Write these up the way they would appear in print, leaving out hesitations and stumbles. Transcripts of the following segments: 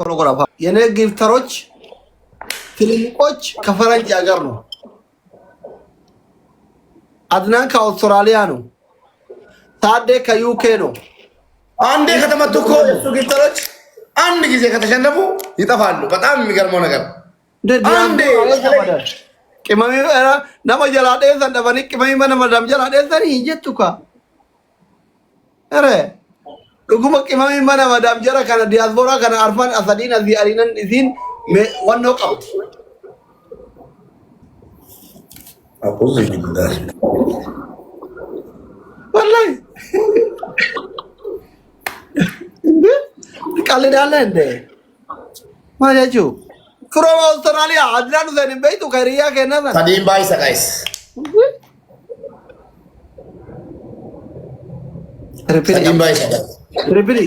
ፎቶግራፍ የኔ ጊፍተሮች ትልልቆች ከፈረንጅ ሀገር ነው። አድናን ከአውስትራሊያ ነው። ታዴ ከዩኬ ነው። አንዴ ከተመቱ እኮ እሱ ጊፍተሮች አንድ ጊዜ ከተሸነፉ ይጠፋሉ። በጣም የሚገርመው ነገር አንዴ ቅመሚ ነማ ጀላዴ ዘንደበኒ ቅመሚ መነመዳም ጀላዴ ዘኒ ይጀቱካ አረ ዱጉማ ቅመሚ መነመዳም ጀራ ከነ ዲያስፖራ ከነ አርፋን አሰዲን አዚ አሪነን እዚን ወነው ቀውት አቁዝ ይብዳል ወላሂ ቀልዳለ እንደ ማያጁ ፍሮም አውስትራሊያ አድናኑ ዘን በይቱ ከሪያ ከነዛ ታዲም ባይሳ ጋይስ ታዲም ባይሳ ትሪፕሊ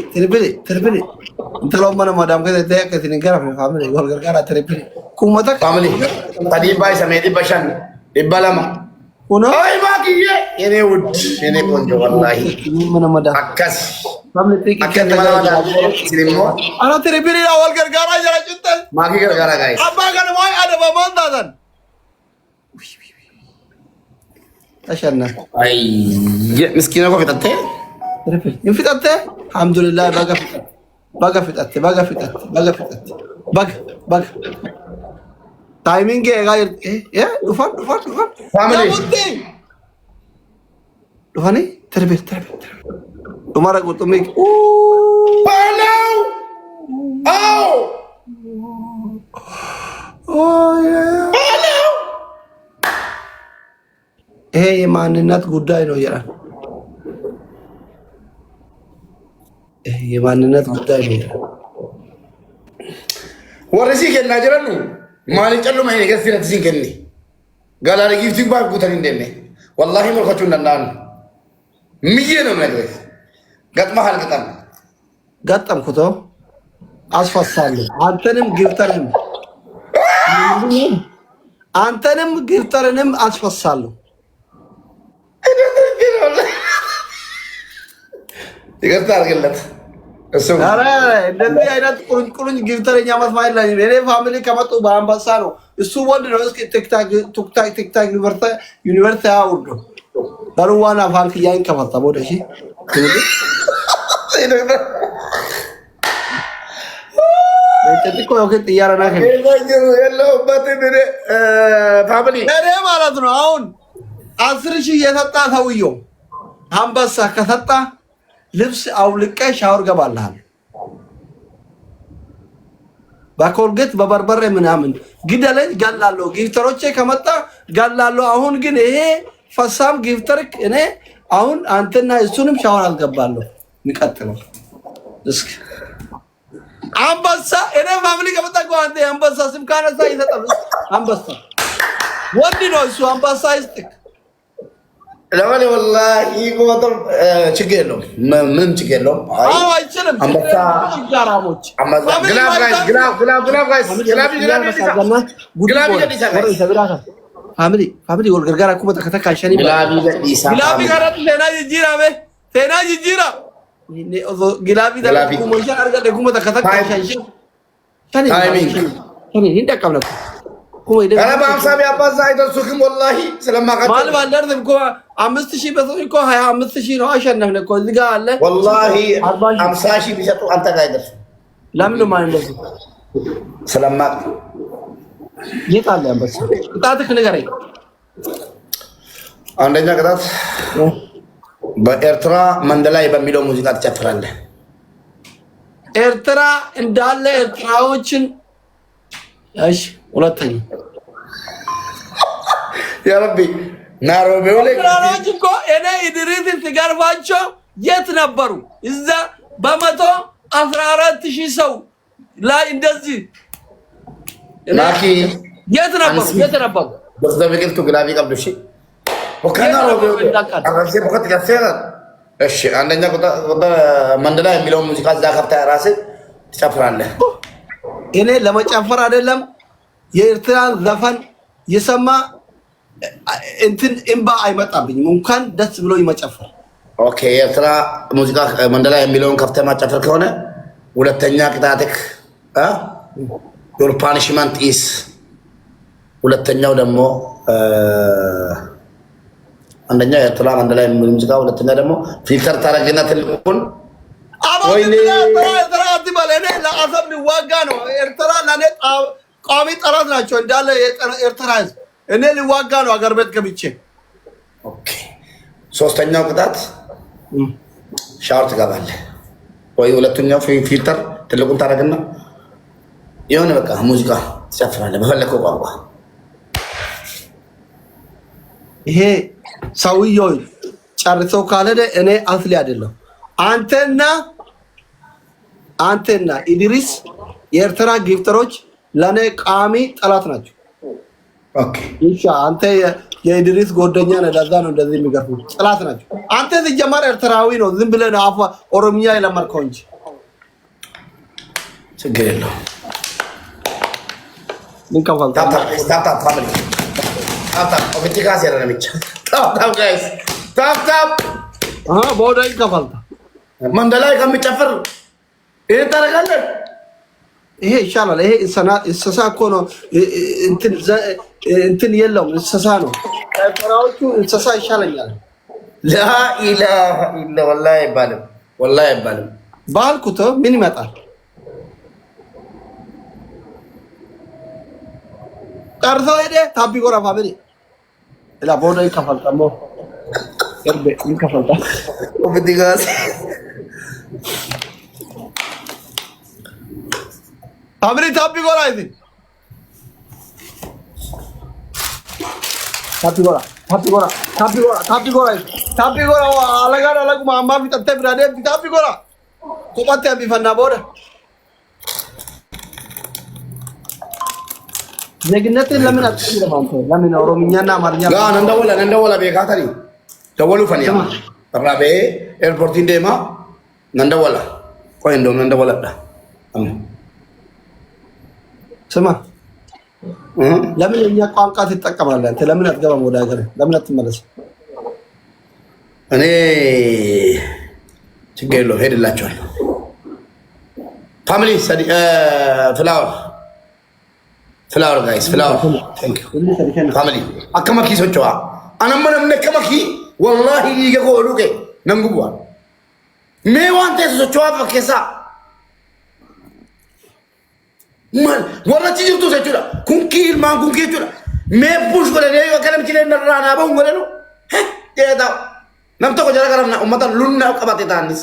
እንተለው ማነ ማዳም ከተ ከትን ገራ ፋሚሊ ወልገር ጋራ ትሪፕሊ ኩመታ ፋሚሊ ታዲም ባይሳ ሜዲ ባሻን ይባላማ ሆኖ አይ ማኪዬ የኔ ውድ የኔ ቆንጆ ወላሂ ማነ ማዳም አካስ ፋሚሊ ቴክ አራ ትሪፕሊ ወልገር ጋራ ያራጭተ ማኪ ጋራ ጋይስ አባ ጋር ወይ አደባ ማንታዘን አሸና አይ ምስኪና እኮ ፍጠቴ ይፍጠቴ አልহামዱሊላህ ባጋ ታይሚንግ ጋር ዱፋን ፋሚሊ ዱፋኔ ተርቤት ዱማራ ቁጥሜ ባላው አው ባላው ይሄ የማንነት ጉዳይ ነው ይላል። ይሄ የማንነት ጉዳይ ነው ይላል። ወረሲ ከና ጀረኑ ማሊ ጨሉ ማይ ነገር ሲለት ሲንከኒ ጋላሪ ጊፍት ባር ጉተን እንደነ ወላሂ መልከቹ እንደናን ምዬ ነው ነገር ገጥመሃል ገጠምኩት አስፈሳለሁ አንተንም ጊፍተርንም አስፈሳለሁ። ይገርታ አርገለት እሱ አረ እንደዚህ አይነት ቁርጭ ጊፍተርኛ መስማት ላይ እኔ ፋሚሊ ከመጡ በአንበሳ ነው። እሱ ወንድ ነው። እስኪ ቲክታክ ዩኒቨርሲቲ አውርዶ ዳሩዋና ፋንክ ያን ከፈታ ወደሺ እኮ ወከት ያራና ፋሚሊ እኔ ማለት ነው። አሁን 10,000 የሰጣ ሰውየው አንበሳ ከሰጣ ልብስ አውልቀ ሻወር ገባልሃል። በኮልጌት በበርበሬ ምናምን ግደለኝ ጋላለሁ። ጊፍተሮቼ ከመጣ ጋላለሁ። አሁን ግን ይሄ ፈሳም ጊፍተርክ እኔ አሁን አንተና እሱንም ሻወር አልገባለሁ። ንቀጥለው እስኪ አንበሳ እኔ ፋሚሊ ከመጣ አንተ አንበሳ ስም ካነሳ ይሰጣል። አንበሳ ወንድ ነው እሱ አንበሳ ይስጥክ ለማለ ወላሂ ቆመጠር ችግር የለውም። ምንም ችግር የለውም። አዎ አይችልም። አንበሳ ጋራሞች ፋሚሊ ወልገር ጋራ ኩመታ ከተካሸኒ ግላቢ ጋራ ቴና ጅራ ግላቢ ዳላ ኩሞሻ አርጋ ደጉመታ ከተካሸኒ ታይሚንግ እንደቀምነ አረባ 50 ቢያባዛ አይደርሱክም። ወላሂ ስለማቀጥ ማል ባለር እኮ 5000 በሰው እኮ 25000 ነው። አሸነፍን እኮ እዚህ ጋር አለ። ወላሂ 50000 ቢሰጡ አንተ ጋር አይደርስም። ለምን ነው ማለት ነው? ስለማቀጥ የታለ አንበሳ ቅጣትክ ንገረኝ። አንደኛ ቅጣት በኤርትራ መንደላይ በሚለው ሙዚቃ ትጨፍራለህ። ኤርትራ እንዳለ ኤርትራዎችን እሺ ሁለተኛ ያ ረቢ ናይሮቢ ወለክ ኤርትራዎች እኮ እኔ ኢድሪስ ሲገርፋቸው የት ነበሩ? እዛ በ114,000 ሰው ላይ እንደዚህ ላኪ የት ነበሩ? በዘበቂልቱ ግላቢ ቀብዱሽ ወካና ሮቢ አራሴ በከት ያሰራ እሺ አንደኛ ቁጣ መንደላ የሚለው ሙዚቃ እዛ ከፍታ ራስህ ትጨፍራለህ። እኔ ለመጨፈር አይደለም የኤርትራን ዘፈን የሰማ እንትን እምባ አይመጣብኝም። እንኳን ደስ ብሎ ይመጨፈር ኦኬ ኤርትራ ሙዚቃ መንደላ የሚለውን ከፍተህ ማጨፈር ከሆነ ሁለተኛ ቅጣትክ ዮር ፓኒሽመንት ኢስ ሁለተኛው ደግሞ አንደኛ ኤርትራ አንድ ላይ ሙዚቃ ሁለተኛ ደግሞ ፊልተር ታረግና ትልቁን ወይኔ ኤርትራ አትበለኔ ለአሰብ ሊዋጋ ነው ኤርትራ ለኔ ቋሚ ጠላት ናቸው እንዳለ ኤርትራ ህዝብ እኔ ሊዋጋ ነው አገር ቤት ገብቼ ኦኬ ሶስተኛው ቅጣት ሻወር ትገባለህ ወይ ሁለተኛው ፊልተር ትልቁን ታረግና የሆነ በቃ ሙዚቃ ትጨፍራለህ በፈለከው ቋንቋ ይሄ ሰውየው ጨርሶ ካለደ እኔ አስሊ አይደለም አንተና ኢድሪስ የኤርትራ ጊፍተሮች ለኔ ቋሚ ጠላት ናቸው ኦኬ ኢንሻ አንተ የኢድሪስ ጎደኛ ነህ ለዛ ነው እንደዚህ የሚገርፉ ጠላት ናቸው አንተ ሲጀመር ኤርትራዊ ነው ዝም ብለህ አፋ ኦሮሚያ የለመድከው እንጂ ችግር የለውም ምን ከፋል ታፕ ፋሚሊ ታፕ ኦፊቲካስ ያረነ ብቻ ታፕ ጋይስ ታፕ ቦዳይ ከፋል መንደላይ ከሚጨፍር ይሄ ታረጋለህ ይሄ ይሻላል ይሄ እንስሳ እኮ ነው እንትን የለውም እንስሳ ነው ኤርትራዎቹ እንስሳ ይሻለኛል ላኢላሃ ኢላ ወላሂ አይባልም ባልኩት ምን ይመጣል ጠርዞ ሄደ ታቢ ጎራ ፋሚሊ ላ ቦዳይ ከፋል ተሞ ገርቤ ምን ከፋል ኦፊቲካስ ፋሚሊ ታቢ ጎራ አይዚ ታቢ ጎራ አለጋር አለጉ ማማ ቢጠተ ብራዴ ታቢ ጎራ ኮባቴ ቢፈና ቦደ ዜግነት ለምን አትችልም አንተ ለምን ኦሮምኛና አማርኛ ጋር እንደወላ ቤካታሪ ደወሉ ፈኒያ ተራቤ ኤርፖርት እንደማ እንደወላ ቆይ እንደወላዳ ስማ ለምን የኛ ቋንቋ ትጠቀማለህ አንተ ለምን አትገባም ወደ ሀገር ለምን አትመለስም እኔ ችግር የለውም ሄድላችኋለሁ ፋሚሊ ፍላወር ጋይስ ፍላወር ቴንክ ዩ ፋሚሊ አከማኪ ሶቸዋ አነመነም ነከማኪ ወላሂ ይገጎሉከ ነምጉዋ ሜዋንተ ሶቸዋ ፈከሳ mal warra ci jirtu sechuda kunkil man kunkichuda me push gole ne wakalam chile narana ba ngole no deda nam to ko jara karam na ummatan lunna qabate tanis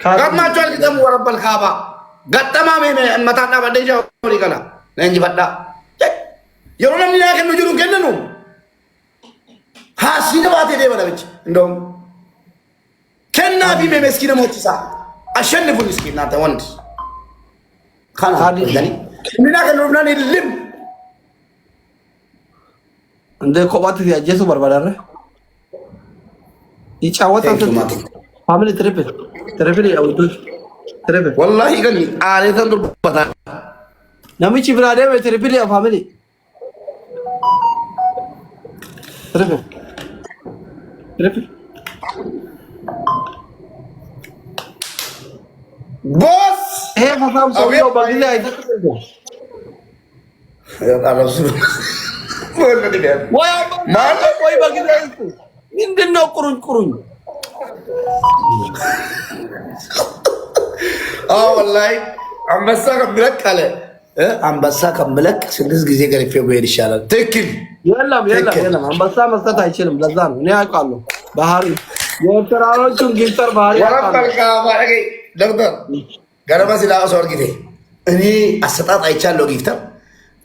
kam ma chal kitam warabbal khaba gattama me mata na bade jawri kala nenji badda yoro nam ni na kan nujuru kennu ha sina bate de bada bich ndom kenna bi me meskina motisa ashanifu miskina ta wand kana dani mina kan ሩብናን ይልም እንደ ኮባት ያጀሱ በርባዳረ ይጫወታል ፋሚሊ ትሪፕል ያውዱ ትሪፕል والله ገኒ አለተን ዱርባታ ነምቺ ብራዴ ትሪፕል ያ ፋሚሊ ትሪፕል ቦስ ይሄ ፈሳም ሰው ነው በጊዜ አይተከለ ያራሱ ወይ በጊዜ ምንድነው ቁሩኝ والله አንበሳ ከምለቅ አለ አንበሳ ከምለቅ 6 ጊዜ ገርፌው ይሄድ ይሻላል ትክክል የለም አንበሳ መስጠት አይችልም ለዛ ነው እኔ አውቃለሁ ባህሪ የኤርትራዎቹን ጊፍተር ባህሪ አውቃለሁ ዶክተር ገረባ ሲላቀ ሰው አርጊቴ እኔ አሰጣጥ አይቻለሁ ጊፍተር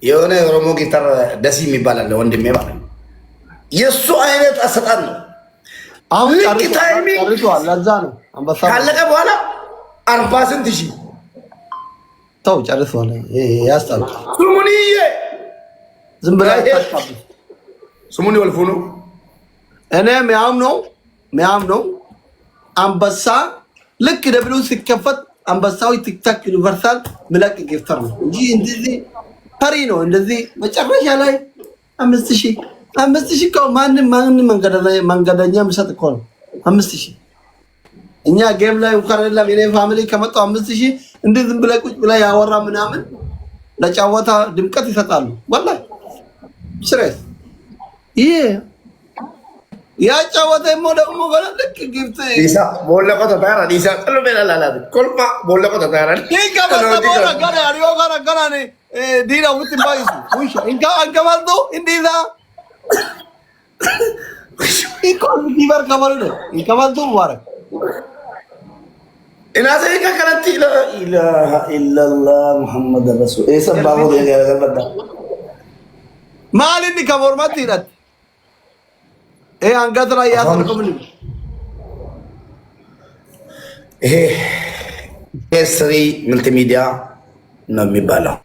የሆነ ኦሮሞ ጊፍተር ደሲ የሚባል አለ ወንድሜ ማለት ነው የሱ አይነት አሰጣጥ ነው አሁን ጨርሷል ለዛ ነው አንበሳ ካለቀ በኋላ 40 ስንት ሺህ ተው ጨርሷል ያስጣል ሱሙኒዬ ዝም ብላ ታጣብ ሱሙኒ ወልፉ ነው እኔ ሚያም ነው አንበሳ ልክ ደብሉ ሲከፈት አንበሳው ቲክታክ ዩኒቨርሳል ምለቅ ጊፍተር ነው እንጂ እንደዚህ ፈሪ ነው እንደዚህ መጨረሻ ላይ 5000 ማንም መንገደኛ የሚሰጥ እኮ ነው 5000 እኛ ጌም ላይ እንኳን አይደለም የኔ ፋሚሊ ከመጣው 5000 እንዴ ዝም ብለህ ቁጭ ብለህ ያወራ ምናምን ለጫወታ ድምቀት ይሰጣሉ። ወላሂ ስሬስ ይሄ ያጫወተ ደግሞ ገለልክ ግብት ዲሳ ቦለቆ ተታራ ዲሳ ጥሉ በላላላ ኮልፋ ቦለቆ ተታራ ይንካ በቦላ ጋር አሪዮ ጋር ነው ዲና ውት ባይሱ ውሽ እንካ አንከባልቶ እንዲዛ ይቆም ዲበር ከመሩ ነው ይከባልቶ ሙባረክ እናዘ ከከለቲ ላ ኢላሃ ኢላላህ ሙሐመድ ረሱል እሰባው የገረበዳ ማልን ከሞርማት ይላት አንገት ላይ ያሰርኩም ይሄ ኤስሪ መልቲሚዲያ ነው የሚባለው።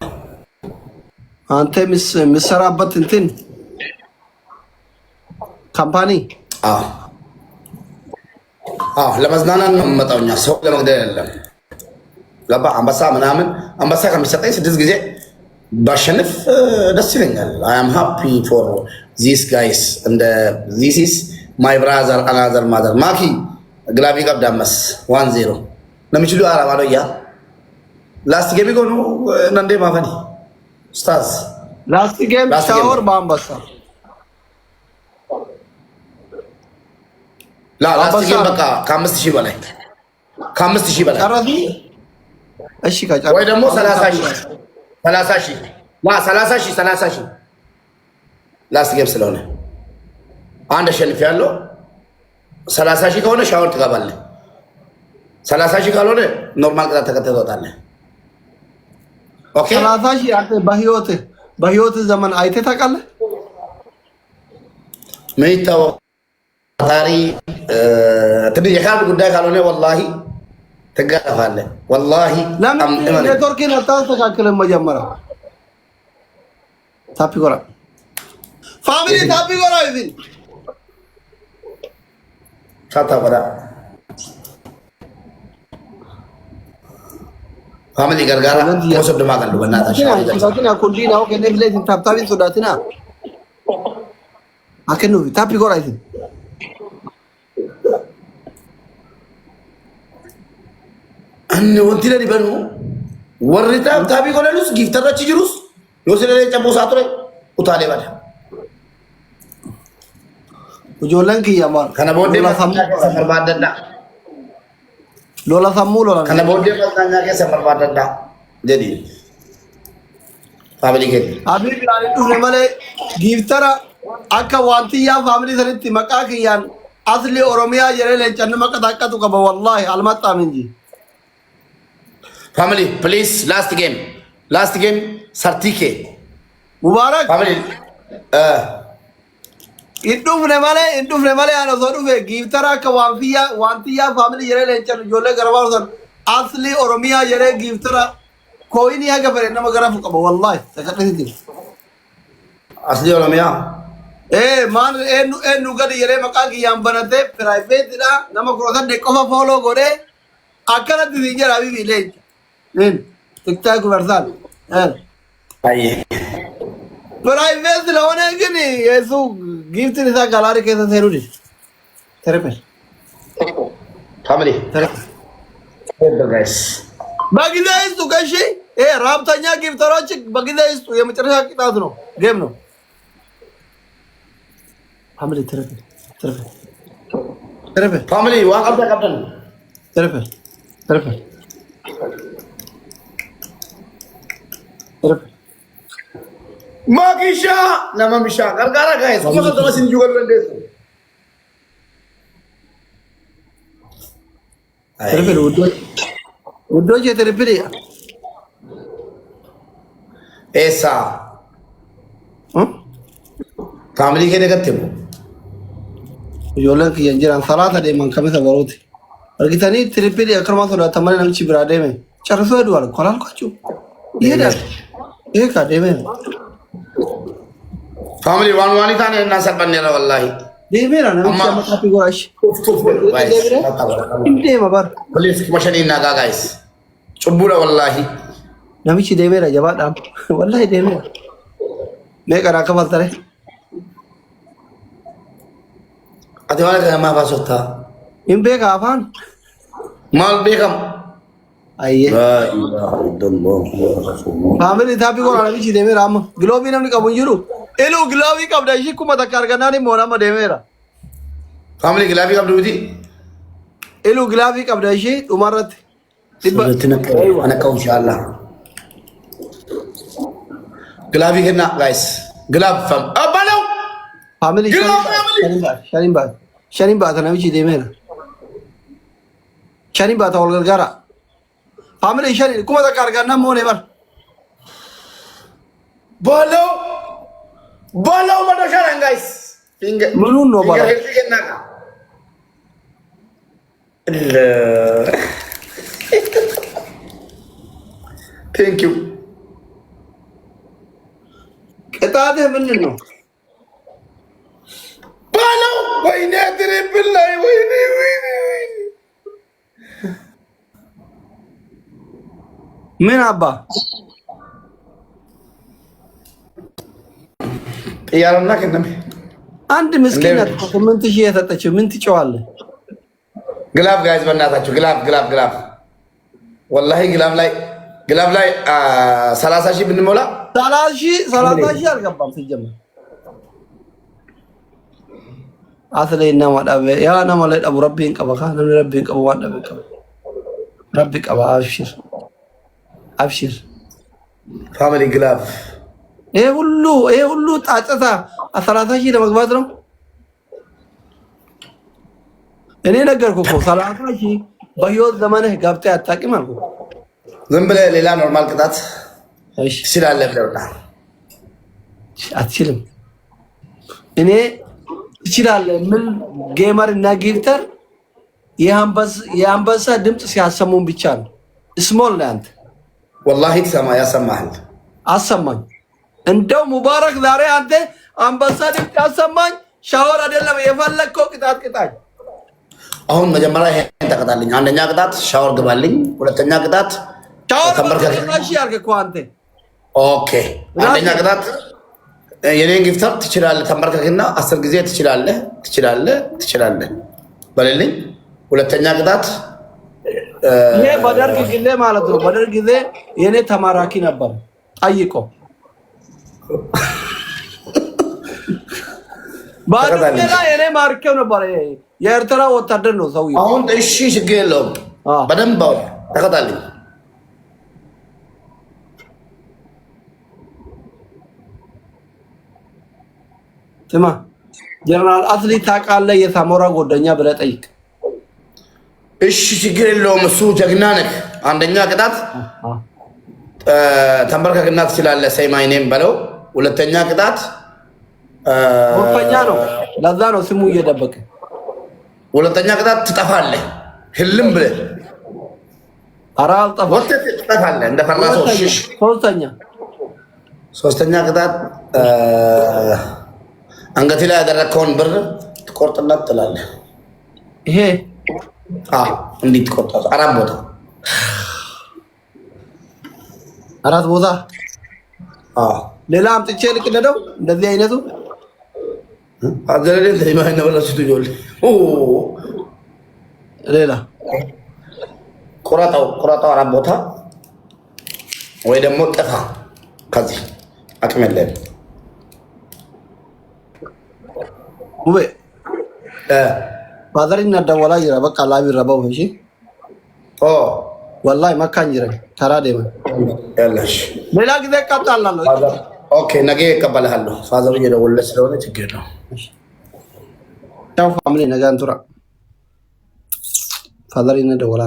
አንተ ምሰራበት እንትን ካምፓኒ ለመዝናናት ነው የምመጣው። እኛ ሰው ለመግደል አይደለም። ገባ አንበሳ ምናምን አንበሳ ከሚሰጠኝ 6 ጊዜ ባሸንፍ ደስ ይለኛል። አይ አም ሃፒ ፎር ዚስ ጋይስ እንደ ዚስ ኢዝ ማይ ብራዘር አናዘር ማዘር ማኪ ግላቢ ቀብዳመስ 1-0 ለሚችሉ አራባ ነው ያ ላስት ጌም ይጎኑ እንደ ማፈኒ ኡስታዝ ላስት ጌም ሻወር በአንበሳ ላስት ጌም በቃ ከ5000 በላይ ጨረሱ። እሺ ከጨረሱ ወይ ደግሞ 30,000 ላስት ጌም ስለሆነ አንድ ሸልፍ ያለው 30,000 ከሆነ ሻወር ትገባለህ። 30,000 ካልሆነ ኖርማል ቅጣት ተከተል ትወጣለህ። ኦኬ 30,000 አንተ በህይወት ዘመን አይተህ ታውቃለህ? ምን ይታወቅ ታሪ ትንሽ የካርድ ጉዳይ ካልሆነ ወላሂ ትጋፋለህ። ወላሂ ለምን ኔትወርክን አታስተካክልም? መጀመሪያ ታፒ ጎራ ፋሚሊ ታፒ ጎራ ይዝን ሻታ ጎራ ፋሚሊ ገርጋራ ወሰድ ማቀሉ በእናታችሁ ታኪና ኩንዲናው ከነብሌት ታፕታቢን ሱዳትና አከኑ ታፒ ጎራ ይዝን እነ ወንቲለ ዲበኑ ወርታ ታቢ ጎለሉስ ጊፍተራች ጅሩስ ዮሰለለ ጨቦሳጥረ ኡታሌ ባዳ ujoolleen kiyya maal kana booddee masaanyaa barbaadadha lola sammuu lola kana booddee masaanyaa keessa barbaadadha jedhi faamilii keenya abii biraanii dhufne malee giiftara akka waantiyyaa faamilii sanitti maqaa kiyyaan asli oromiyaa jedhee leencanni maqaa taqqatu qaba wallaahi almaxxaam inji family please last game sartike mubarak family indufne male ana so dufe giftara ka wantiya family yere lenchan jolle garbar son asli oromiya yere giftara कोई नहीं है क्या फिर ना मगर आप कब वल्लाह तकत नहीं थी असली oromiya मान ए नुगद यरे मकान की याम बनते प्राइवेट ना नमक रोसा देखो फॉलो करे आकर दी जरा अभी विलेज टिकटॉक वर्सन आइए प्राइवेट लोने के नहीं ऐसो गिफ्ट निसा गलारे कैसे जरूरी तेरे पे family तेरे hello guys बागिदाइस तो कैसे राबताኛ गिफ्टरोች बागिदाइस तो ये मचरसा किताब ነው गेम ነው family तेरे पे family ዋን ቀብዳ ቀብደን तेरे पे Makisha nama misha gargara guys kuma da masin jugal wanda su तेरे पे उड्डो जे तेरे पे ऐसा family के देखते हो योलन की अंजर सलाता दे मन कमे सबरोती और कितनी तेरे पे अकरमा तो तमने नम चिबराडे में चरसो दुआर कोलाल कोचू ये डर ये का दे में family वानी थाने ना सब बनने रहा wallahi दे मेरा ना मैं काफी गोराश इंटे मगर police मशीन ना का guys चुब्बुरा wallahi नमी ची दे मेरा जवाब आप wallahi दे मेरा मैं करा का बोलता रे अतिवाला का माँ पास होता इन पे का आफान ማል ቤከም አየ ፋሚሊ ታፒ ጎራ ቢቺ ደሜራ አማ ግሎቢ ነምኒ ቀቡ ይሩ ኤሉ ግሎቢ ቀብዳ ይሽ ኩማ ተካርገናኒ ሞናማ ደሜራ ፋሚሊ ግላቢ ቀብዱ ቢቲ ኤሉ ግላቢ ቀብዳ ይሽ ዱማረት አነቀው ኢንሻአላህ ግላቢ ከና ጋይስ ግላብ ፈም አባለው ፋሚሊ ሸሪምባ ተናቢቺ ደሜራ ሸሪምባ ተወልገራ ፋሚሊ ሸሪ ኩማ ተካርገና ሞኔ በር ቦሎ መዶሻን ጋይስ ምኑን ነው ባላ ቴንክ ዩ ቅጣትህ ምንድን ነው? ባለው ወይኔ ትሪፕል ላይ ወይኔ ምን አባ ያለና ከነም አንድ ምስኪን 8000 የሰጠችው ምን ትጨዋለህ? ግላብ ጋይዝ በእናታችሁ ግላብ ወላሂ ግላብ ላይ 30,000 ብንሞላ 30,000 አልገባም ሲጀመር አስለይና ማዳበ ያና ማለት አቡ ረቢን ቀበካ ረቢን ቀበ ዋዳበ ቀበ ረቢ ቀበ አብሽር ፋሚሊ ግላብ ይሄ ሁሉ ጣጣታ 30,000 ለመግባት ነው። እኔ ነገርኩህ እኮ 30,000 በህይወት ዘመንህ ገብተህ አታውቅም አልኩህ። ዝም ብለህ ሌላ ኖርማል ቅጣት እሺ ትችላለህ ብለውና አትችልም። እኔ ትችላለህ ምን ጌመር እና ጊፍተር የአንበሳ ድምፅ ሲያሰሙን ብቻ ነው። ስሞል ላይ አንተ ወላሂ ያሰማሃል። አሰማኝ እንደው ሙባረክ ዛሬ አንተ አንበሳ ድምፅ ያሰማኝ ሻወር አይደለም የፈለግከው ቅጣት ቅጣኝ። አሁን መጀመሪያ ይሄን ተቀጣልኝ። አንደኛ ቅጣት ሻወር ግባልኝ። ሁለተኛ ቅጣት ሻወር ተመርከሽ ያርገው አንተ ኦኬ። አንደኛ ቅጣት የኔን ጊፍተር ትችላለህ ተመርከክና 10 ጊዜ ትችላለህ በለልኝ። ሁለተኛ ቅጣት ይሄ በደርግ ጊዜ ማለት ነው። በደርግ ጊዜ የኔ ተማራኪ ነበር ጠይቆ ባድሜ ላይ የኔ ማርኬው ነበር። የኤርትራ ወታደር ነው ሰውዬው። አሁን እሺ ችግር የለውም በደንብ ተቀጣልኝ። ስማ ጀነራል አትሌት ታውቃለህ? የሳሞራ ጓደኛ ብለህ ጠይቅ። እሺ ችግር የለውም እሱ ጀግና ነህ። አንደኛ ቅጣት ተንበርከክና ትችላለህ ሴይ ማይ ኔም በለው። ሁለተኛ ቅጣት ወፈኛ ነው፣ ለዛ ነው ስሙ እየደበቀ። ሁለተኛ ቅጣት ትጠፋለህ ህልም ብለህ አራል ትጠፋለህ እንደፈራ ሰው። እሺ ሶስተኛ ቅጣት አንገቴ ላይ ያደረግከውን ብር ትቆርጥና ትጥላለህ። ይሄ እንዲህ ትቆርጣለህ። አራት ቦታ ሌላ አምጥቼ ልቅደደው። እንደዚህ አይነቱ አዘለለ ተይማና ወላሱ ትጆል ሌላ ቁራጣው አራት ቦታ ወይ ደግሞ ጥፋ። ከዚህ አቅም የለም ውቤ ባዘሪና ደወላ ይራ በቃ ላቢ ረባው እሺ ወላሂ መካኝ ይራ ተራደመ ያለሽ ሌላ ጊዜ ቀጣላለሁ። ኦኬ ነገ እቀበልሃለሁ። ፋዘር እየደወለልህ ስለሆነ ችግር ነው። ቻው ፋሚሊ ነገ አንቱራ ፋዘር ይነ ደወላ